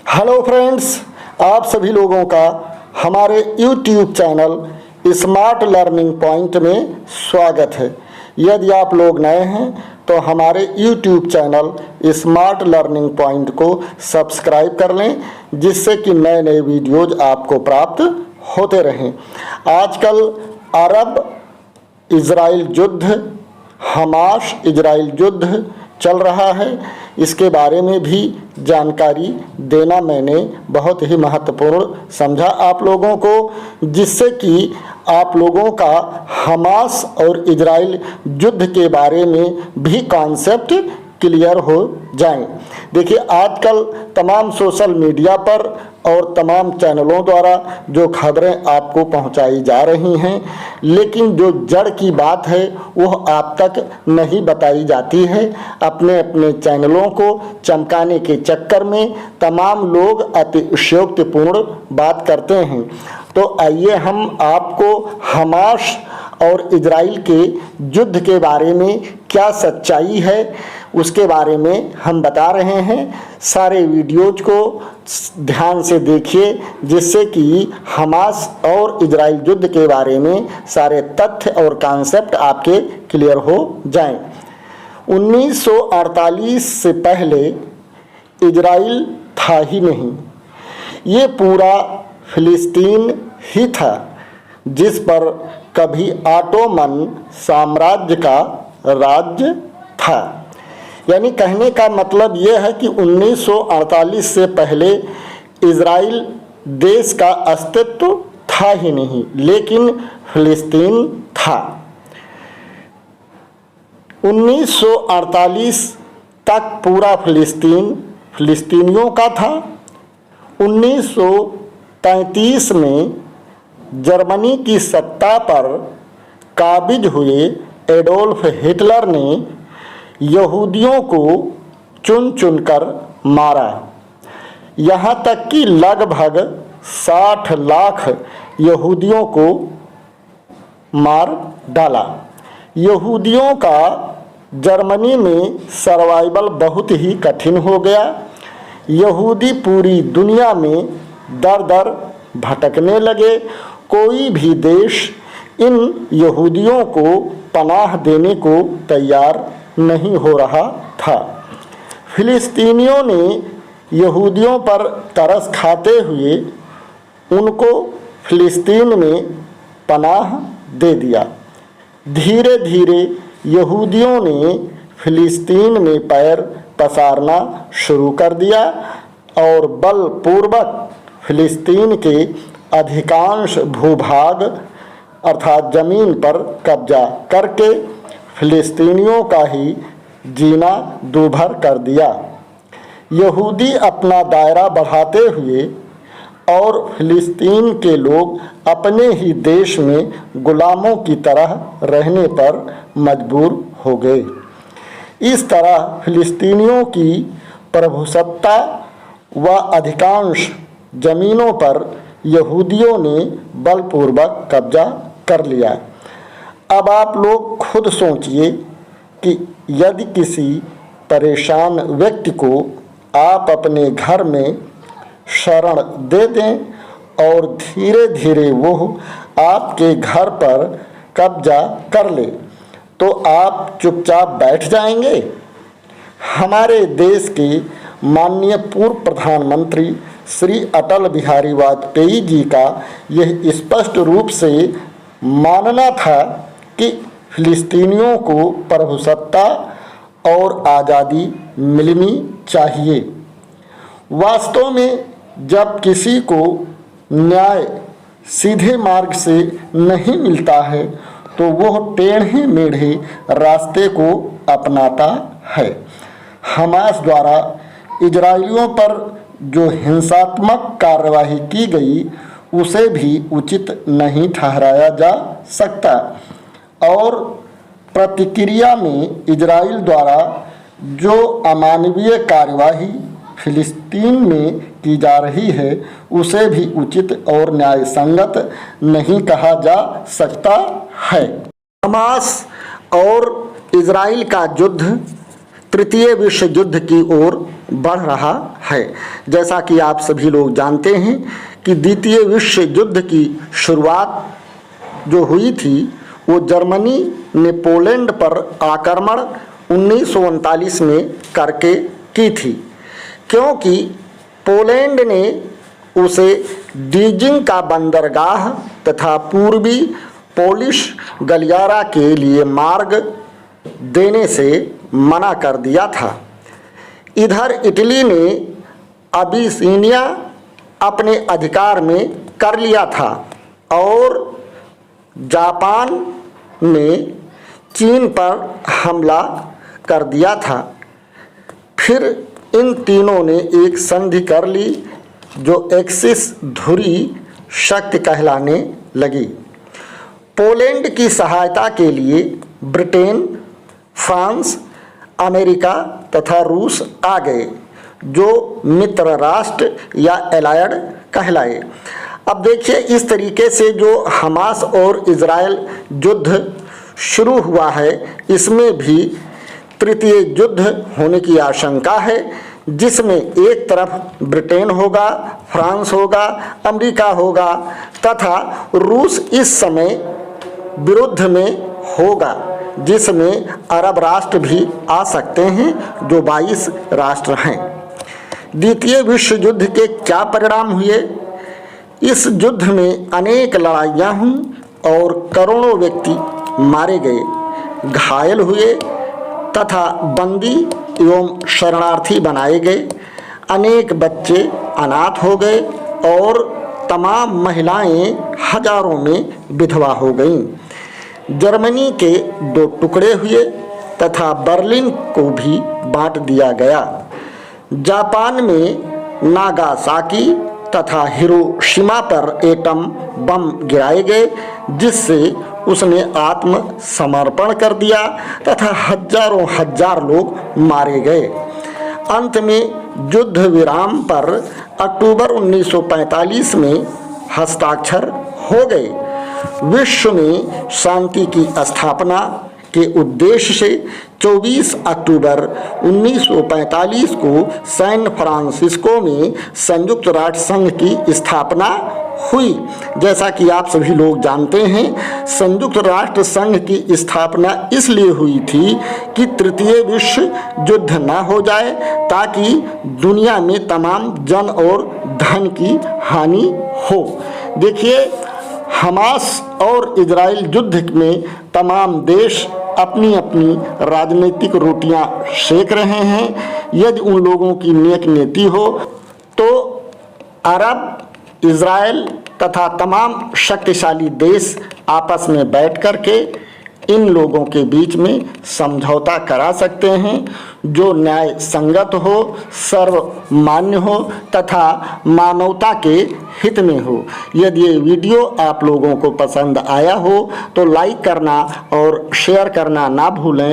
Hello friends, आप सभी लोगों का हमारे YouTube channel smart learning point में स्वागत है। यदि आप लोग नए हैं तो हमारे YouTube channel smart learning point को सब्सक्राइब कर लें, जिससे कि नए नए वीडियोज आपको प्राप्त होते रहें। आजकल अरब इजराइल युद्ध, हमास इजराइल युद्ध चल रहा है। इसके बारे में भी जानकारी देना मैंने बहुत ही महत्वपूर्ण समझा आप लोगों को, जिससे कि आप लोगों का हमास और इजराइल युद्ध के बारे में भी कॉन्सेप्ट क्लियर हो जाएं। देखिए, आजकल तमाम सोशल मीडिया पर और तमाम चैनलों द्वारा जो खबरें आपको पहुंचाई जा रही हैं, लेकिन जो जड़ की बात है वह आप तक नहीं बताई जाती है। अपने अपने चैनलों को चमकाने के चक्कर में तमाम लोग अतिशयोक्तिपूर्ण बात करते हैं। तो आइए हम आपको हमास और इजराइल के युद्ध के बारे में क्या सच्चाई है उसके बारे में हम बता रहे हैं। सारे वीडियोज को ध्यान से देखिए, जिससे कि हमास और इजराइल युद्ध के बारे में सारे तथ्य और कॉन्सेप्ट आपके क्लियर हो जाएं। 1948 से पहले इजराइल था ही नहीं, ये पूरा फिलिस्तीन ही था, जिस पर कभी ऑटोमन साम्राज्य का राज्य था। यानी कहने का मतलब यह है कि 1948 से पहले इजराइल देश का अस्तित्व था ही नहीं, लेकिन फिलिस्तीन था। 1948 तक पूरा फिलिस्तीन फिलिस्तीनियों का था। 1933 में जर्मनी की सत्ता पर काबिज हुए एडोल्फ हिटलर ने यहूदियों को चुन चुनकर मारा। यहाँ तक कि लगभग 60 लाख यहूदियों को मार डाला। यहूदियों का जर्मनी में सर्वाइवल बहुत ही कठिन हो गया। यहूदी पूरी दुनिया में दर दर भटकने लगे। कोई भी देश इन यहूदियों को पनाह देने को तैयार नहीं हो रहा था। फिलिस्तीनियों ने यहूदियों पर तरस खाते हुए उनको फिलिस्तीन में पनाह दे दिया। धीरे धीरे यहूदियों ने फिलिस्तीन में पैर पसारना शुरू कर दिया और बलपूर्वक फिलिस्तीन के अधिकांश भूभाग अर्थात ज़मीन पर कब्जा करके फिलिस्तीनियों का ही जीना दूभर कर दिया। यहूदी अपना दायरा बढ़ाते हुए और फिलिस्तीन के लोग अपने ही देश में गुलामों की तरह रहने पर मजबूर हो गए। इस तरह फिलिस्तीनियों की प्रभुसत्ता व अधिकांश ज़मीनों पर यहूदियों ने बलपूर्वक कब्जा कर लिया। अब आप लोग खुद सोचिए कि यदि किसी परेशान व्यक्ति को आप अपने घर में शरण दे दें और धीरे धीरे वो आपके घर पर कब्जा कर ले, तो आप चुपचाप बैठ जाएंगे? हमारे देश के माननीय पूर्व प्रधानमंत्री श्री अटल बिहारी वाजपेयी जी का यह स्पष्ट रूप से मानना था कि फिलिस्तीनियों को प्रभुसत्ता और आज़ादी मिलनी चाहिए। वास्तव में जब किसी को न्याय सीधे मार्ग से नहीं मिलता है तो वह टेढ़े मेढ़े रास्ते को अपनाता है। हमास द्वारा इजरायलियों पर जो हिंसात्मक कार्यवाही की गई उसे भी उचित नहीं ठहराया जा सकता और प्रतिक्रिया में इजराइल द्वारा जो अमानवीय कार्यवाही फिलिस्तीन में की जा रही है उसे भी उचित और न्यायसंगत नहीं कहा जा सकता है। हमास और इजराइल का युद्ध तृतीय विश्व युद्ध की ओर बढ़ रहा है। जैसा कि आप सभी लोग जानते हैं कि द्वितीय विश्व युद्ध की शुरुआत जो हुई थी वो जर्मनी ने पोलैंड पर आक्रमण 1939 में करके की थी, क्योंकि पोलैंड ने उसे ड्यूजिंग का बंदरगाह तथा पूर्वी पोलिश गलियारा के लिए मार्ग देने से मना कर दिया था। इधर इटली ने अबिसिनिया अपने अधिकार में कर लिया था और जापान ने चीन पर हमला कर दिया था। फिर इन तीनों ने एक संधि कर ली जो एक्सिस धुरी शक्ति कहलाने लगी। पोलैंड की सहायता के लिए ब्रिटेन, फ्रांस, अमेरिका तथा रूस आ गए, जो मित्र राष्ट्र या एलायड कहलाए। अब देखिए, इस तरीके से जो हमास और इजराइल युद्ध शुरू हुआ है, इसमें भी तृतीय युद्ध होने की आशंका है, जिसमें एक तरफ ब्रिटेन होगा, फ्रांस होगा, अमेरिका होगा तथा रूस इस समय विरुद्ध में होगा, जिसमें अरब राष्ट्र भी आ सकते हैं, जो 22 राष्ट्र हैं। द्वितीय विश्व युद्ध के क्या परिणाम हुए? इस युद्ध में अनेक लड़ाइयाँ हुई और करोड़ों व्यक्ति मारे गए, घायल हुए तथा बंदी एवं शरणार्थी बनाए गए। अनेक बच्चे अनाथ हो गए और तमाम महिलाएं हजारों में विधवा हो गईं। जर्मनी के 2 टुकड़े हुए तथा बर्लिन को भी बांट दिया गया। जापान में नागासाकी तथा हिरोशिमा पर एटम बम गिराए गए, जिससे उसने आत्मसमर्पण कर दिया तथा हजारों हजार लोग मारे गए। अंत में युद्ध विराम पर अक्टूबर 1945 में हस्ताक्षर हो गए। विश्व में शांति की स्थापना के उद्देश्य से 24 अक्टूबर 1945 को सैन फ्रांसिस्को में संयुक्त राष्ट्र संघ की स्थापना हुई। जैसा कि आप सभी लोग जानते हैं, संयुक्त राष्ट्र संघ की स्थापना इसलिए हुई थी कि तृतीय विश्व युद्ध न हो जाए, ताकि दुनिया में तमाम जन और धन की हानि हो। देखिए, हमास और इजराइल युद्ध में तमाम देश अपनी अपनी राजनीतिक रोटियां सेक रहे हैं। यदि उन लोगों की नेक नीति हो तो अरब, इजराइल तथा तमाम शक्तिशाली देश आपस में बैठ कर के इन लोगों के बीच में समझौता करा सकते हैं, जो न्याय संगत हो, सर्वमान्य हो तथा मानवता के हित में हो। यदि ये वीडियो आप लोगों को पसंद आया हो तो लाइक करना और शेयर करना ना भूलें।